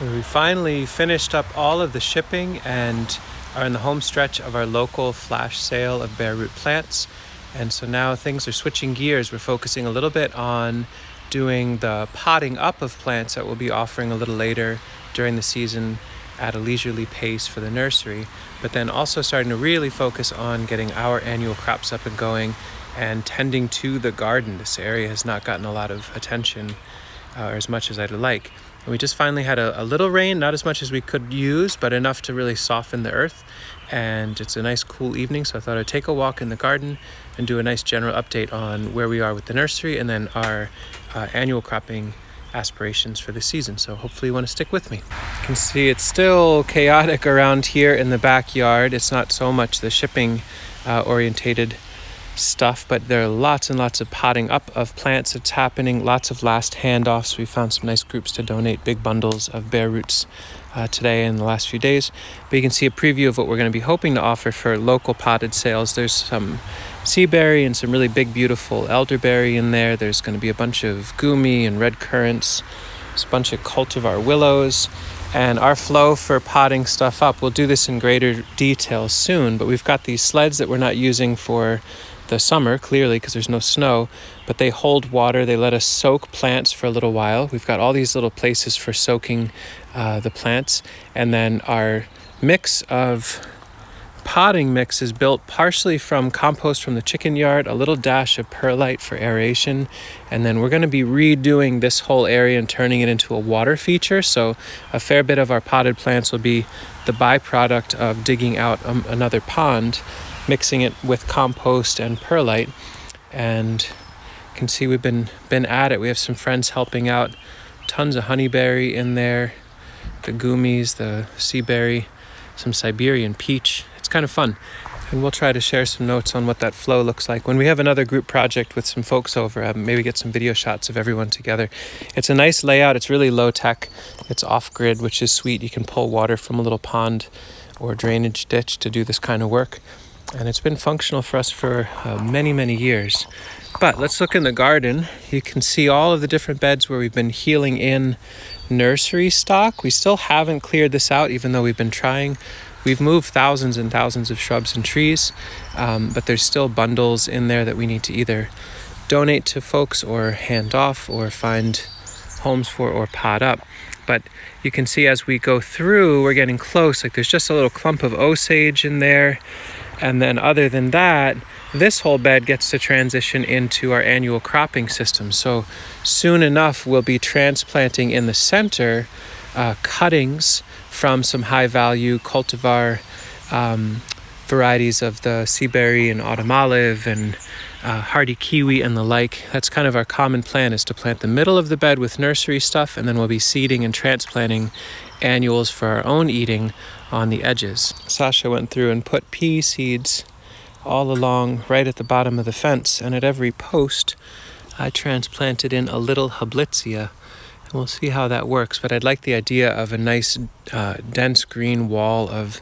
We finally finished up all of the shipping and are in the home stretch of our local flash sale of bare root plants. And so now things are switching gears. We're focusing a little bit on doing the potting up of plants that we'll be offering a little later during the season at a leisurely pace for the nursery, but then also starting to really focus on getting our annual crops up and going and tending to the garden. This area has not gotten a lot of attention or as much as I'd like. And we just finally had a little rain, not as much as we could use, but enough to really soften the earth. And it's a nice cool evening, so I thought I'd take a walk in the garden and do a nice general update on where we are with the nursery and then our annual cropping aspirations for the season. So hopefully you want to stick with me. You can see it's still chaotic around here in the backyard. It's not so much the shipping orientated stuff, but there are lots and lots of potting up of plants that's happening, lots of last handoffs. We found some nice groups to donate big bundles of bare roots today and the last few days. But you can see a preview of what we're going to be hoping to offer for local potted sales. There's some seaberry and some really big beautiful elderberry in there. There's going to be a bunch of gumi and red currants. There's a bunch of cultivar willows. And our flow for potting stuff up, we'll do this in greater detail soon, but we've got these sleds that we're not using for the summer, clearly, because there's no snow, but they hold water. They let us soak plants for a little while. We've got all these little places for soaking the plants. And then our potting mix is built partially from compost from the chicken yard, a little dash of perlite for aeration, and then we're going to be redoing this whole area and turning it into a water feature. So a fair bit of our potted plants will be the byproduct of digging out another pond, mixing it with compost and perlite. And you can see we've been at it. We have some friends helping out. Tons of honeyberry in there, the gumis, the seaberry, some Siberian peach. It's kind of fun. And we'll try to share some notes on what that flow looks like when we have another group project with some folks over, maybe get some video shots of everyone together. It's a nice layout. It's really low tech. It's off grid, which is sweet. You can pull water from a little pond or drainage ditch to do this kind of work. And it's been functional for us for many, many years. But let's look in the garden. You can see all of the different beds where we've been healing in nursery stock. We still haven't cleared this out, even though we've been trying. We've moved thousands and thousands of shrubs and trees, but there's still bundles in there that we need to either donate to folks or hand off or find homes for or pot up. But you can see as we go through, we're getting close. Like there's just a little clump of osage in there. And then other than that, this whole bed gets to transition into our annual cropping system. So soon enough, we'll be transplanting in the center cuttings from some high-value cultivar varieties of the seaberry and autumn olive and hardy kiwi and the like. That's kind of our common plan, is to plant the middle of the bed with nursery stuff, and then we'll be seeding and transplanting annuals for our own eating on the edges. Sasha went through and put pea seeds all along right at the bottom of the fence, and at every post I transplanted in a little Hablitzia. And we'll see how that works, but I'd like the idea of a nice dense green wall of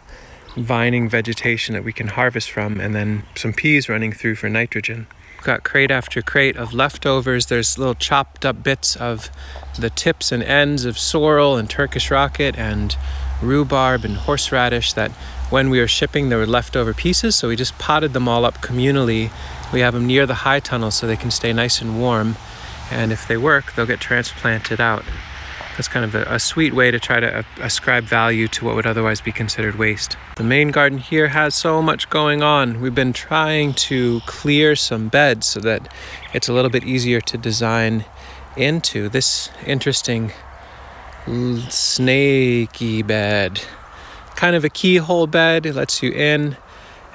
vining vegetation that we can harvest from, and then some peas running through for nitrogen. We've got crate after crate of leftovers. There's little chopped up bits of the tips and ends of sorrel and Turkish rocket and rhubarb and horseradish that when we were shipping there were leftover pieces, so we just potted them all up communally. We have them near the high tunnel so they can stay nice and warm, and if they work they'll get transplanted out. That's kind of a sweet way to try to ascribe value to what would otherwise be considered waste. The main garden here has so much going on. We've been trying to clear some beds so that it's a little bit easier to design into. This interesting snaky bed, kind of a keyhole bed. It lets you in,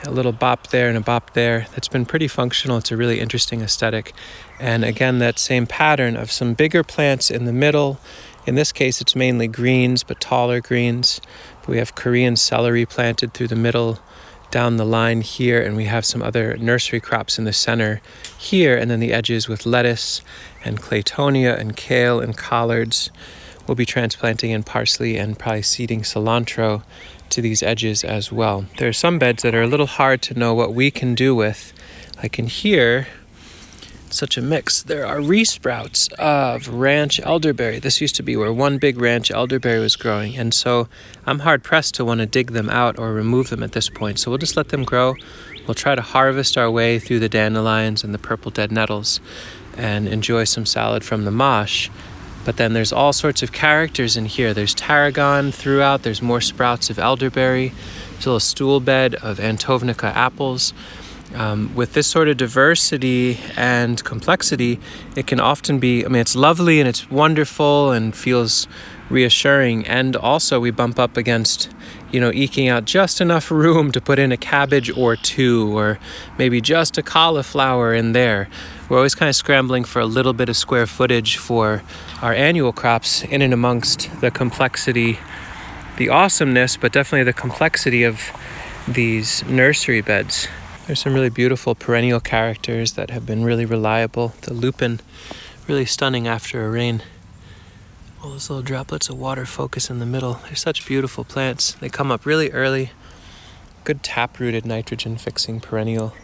a little bop there and a bop there. That's been pretty functional. It's a really interesting aesthetic. And again, that same pattern of some bigger plants in the middle. In this case, it's mainly greens, but taller greens. We have Korean celery planted through the middle down the line here, and we have some other nursery crops in the center here, and then the edges with lettuce and claytonia and kale and collards. We'll be transplanting in parsley and probably seeding cilantro to these edges as well. There are some beds that are a little hard to know what we can do with. Like in here, such a mix. There are resprouts of ranch elderberry. This used to be where one big ranch elderberry was growing, and so I'm hard pressed to want to dig them out or remove them at this point. So we'll just let them grow. We'll try to harvest our way through the dandelions and the purple dead nettles and enjoy some salad from the mosh. But then there's all sorts of characters in here. There's tarragon throughout. There's more sprouts of elderberry. There's a little stool bed of Antovnica apples. With this sort of diversity and complexity, it can often be, it's lovely and it's wonderful and feels reassuring. And also we bump up against, eking out just enough room to put in a cabbage or two, or maybe just a cauliflower in there. We're always kind of scrambling for a little bit of square footage for our annual crops in and amongst the complexity, the awesomeness, but definitely the complexity of these nursery beds. There's some really beautiful perennial characters that have been really reliable. The lupin, really stunning after a rain. All those little droplets of water focus in the middle. They're such beautiful plants. They come up really early. Good tap-rooted nitrogen-fixing perennial.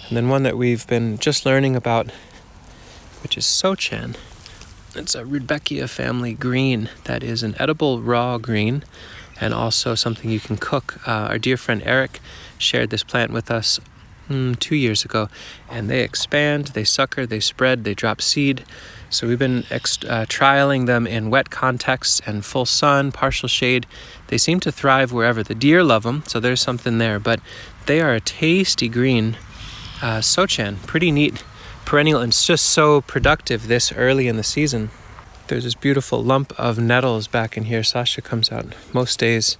And then one that we've been just learning about, which is Sochan. It's a Rudbeckia family green that is an edible raw green and also something you can cook. Our dear friend Eric shared this plant with us 2 years ago, and they expand, they sucker, they spread, they drop seed. So we've been trialing them in wet contexts and full sun, partial shade. They seem to thrive wherever. The deer love them, so there's something there, but they are a tasty green. Sochan, pretty neat perennial, and it's just so productive this early in the season. There's this beautiful lump of nettles back in here. Sasha comes out most days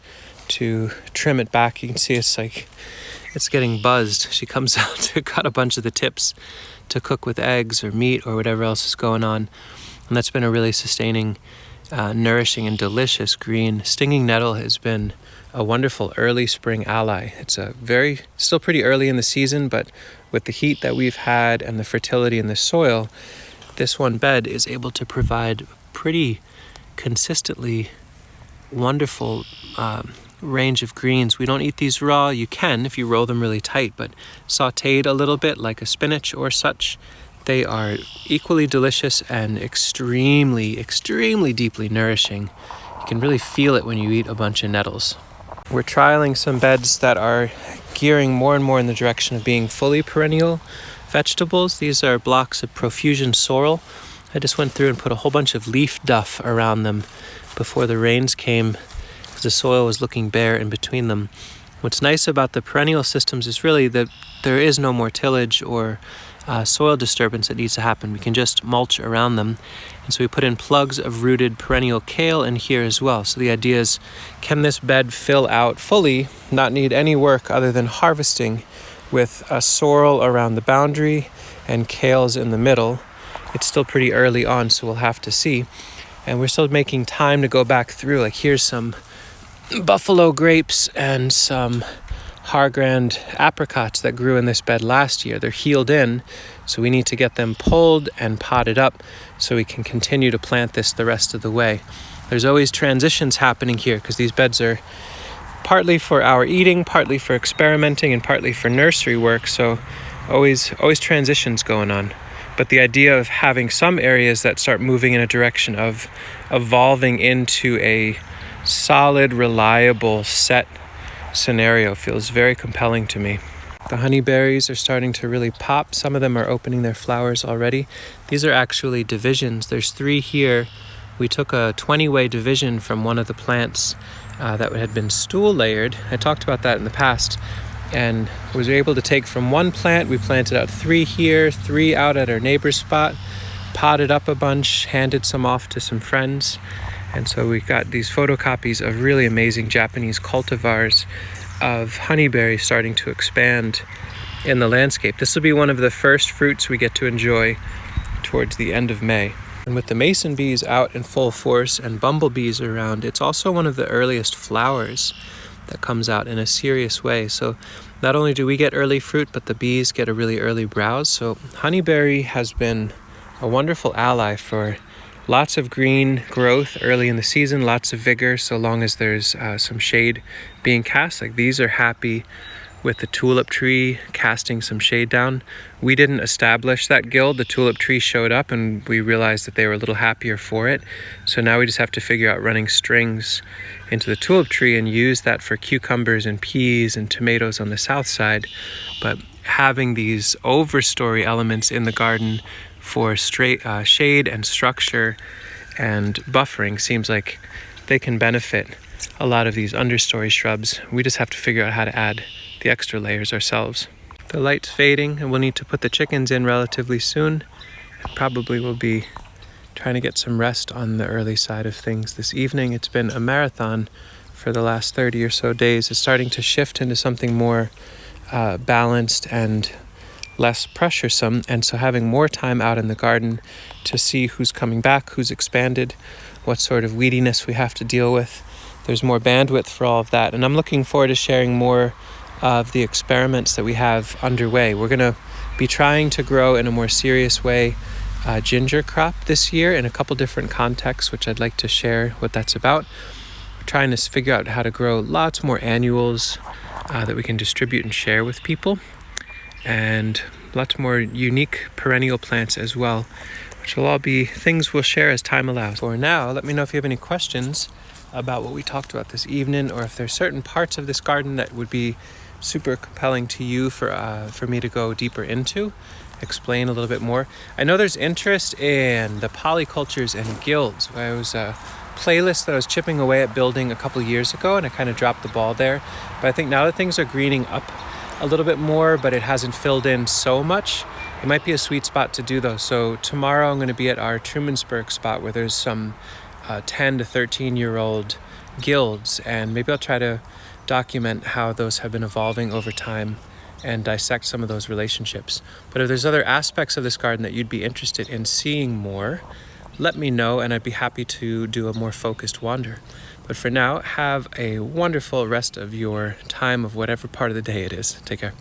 to trim it back. You can see it's getting buzzed. She comes out to cut a bunch of the tips to cook with eggs or meat or whatever else is going on. And that's been a really sustaining, nourishing and delicious green. Stinging nettle has been a wonderful early spring ally. It's still pretty early in the season, but with the heat that we've had and the fertility in the soil, this one bed is able to provide pretty consistently wonderful range of greens. We don't eat these raw. You can if you roll them really tight, but sauteed a little bit like a spinach or such, they are equally delicious and extremely, extremely deeply nourishing. You can really feel it when you eat a bunch of nettles. We're trialing some beds that are gearing more and more in the direction of being fully perennial vegetables. These are blocks of profusion sorrel. I just went through and put a whole bunch of leaf duff around them before the rains came, because the soil was looking bare in between them. What's nice about the perennial systems is really that there is no more tillage or soil disturbance that needs to happen. We can just mulch around them. And so we put in plugs of rooted perennial kale in here as well. So the idea is, can this bed fill out fully, not need any work other than harvesting, with a sorrel around the boundary and kales in the middle? It's still pretty early on, so we'll have to see. And we're still making time to go back through. Here's some buffalo grapes and some Hargrand apricots that grew in this bed last year. They're healed in, so we need to get them pulled and potted up so we can continue to plant this the rest of the way. There's always transitions happening here because these beds are partly for our eating, partly for experimenting, and partly for nursery work, so always transitions going on. But the idea of having some areas that start moving in a direction of evolving into a solid, reliable, set scenario feels very compelling to me. The honeyberries are starting to really pop. Some of them are opening their flowers already. These are actually divisions. There's 3 here. We took a 20-way division from one of the plants that had been stool layered. I talked about that in the past, and was able to take from one plant. We planted out 3 here, 3 out at our neighbor's spot, potted up a bunch, handed some off to some friends. And so we got these photocopies of really amazing Japanese cultivars of honeyberry starting to expand in the landscape. This will be one of the first fruits we get to enjoy towards the end of May. And with the mason bees out in full force and bumblebees around, it's also one of the earliest flowers that comes out in a serious way. So not only do we get early fruit, but the bees get a really early browse. So honeyberry has been a wonderful ally for lots of green growth early in the season, lots of vigor, so long as there's some shade being cast. These are happy with the tulip tree casting some shade down. We didn't establish that guild. The tulip tree showed up and we realized that they were a little happier for it. So now we just have to figure out running strings into the tulip tree and use that for cucumbers and peas and tomatoes on the south side. But having these overstory elements in the garden for shade and structure and buffering seems like they can benefit a lot of these understory shrubs. We just have to figure out how to add the extra layers ourselves. The light's fading and we'll need to put the chickens in relatively soon. Probably will be trying to get some rest on the early side of things this evening. It's been a marathon for the last 30 or so days. It's starting to shift into something more balanced and less pressuresome, and so having more time out in the garden to see who's coming back, who's expanded, what sort of weediness we have to deal with. There's more bandwidth for all of that, and I'm looking forward to sharing more of the experiments that we have underway. We're going to be trying to grow in a more serious way ginger crop this year in a couple different contexts, which I'd like to share what that's about. We're trying to figure out how to grow lots more annuals that we can distribute and share with people, and lots more unique perennial plants as well, which will all be things we'll share as time allows. For now, let me know if you have any questions about what we talked about this evening, or if there's certain parts of this garden that would be super compelling to you for me to go deeper into, explain a little bit more. I know there's interest in the polycultures and guilds. I was a playlist that I was chipping away at building a couple years ago, and I kind of dropped the ball there. But I think now that things are greening up a little bit more, but it hasn't filled in so much, it might be a sweet spot to do those. So tomorrow I'm going to be at our Trumansburg spot where there's some 10 to 13 year old guilds, and maybe I'll try to document how those have been evolving over time and dissect some of those relationships. But if there's other aspects of this garden that you'd be interested in seeing more, let me know and I'd be happy to do a more focused wander. But for now, have a wonderful rest of your time of whatever part of the day it is. Take care.